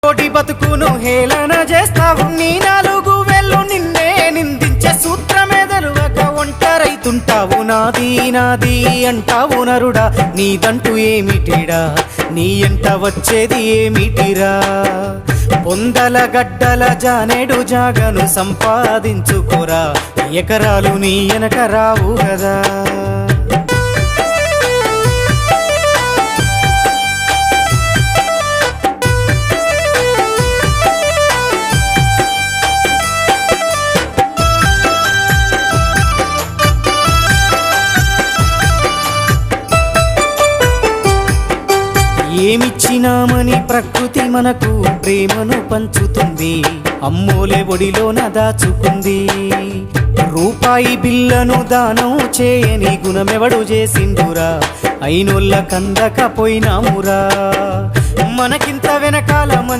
కోటి బతుకును హేళన చేస్తావు నీ నాలుగు వేళ్ళు నిన్నే నిందించే సూత్రమే తెలవక ఒంటరైతుంటావు నాది నాది అంటావు నరుడా నీదంటూ ఏమిటిడా నీ ఎంట వచ్చేది ఏమిటిరా పొందల గడ్డల జానేడు జాగను సంపాదించుకోరా ఎకరాలు నీ వెనక రావు కదా ఏమిచ్చినామని ప్రకృతి మనకు ప్రేమను పంచుతుంది అమ్మోలే ఒడిలోన దాచుకుంది రూపాయి బిల్లను దానం చేయని గుణమెవడు చేసిండురా అయినోళ్ళ కందకపోయినామురా మనకింత వెనకాల మంచి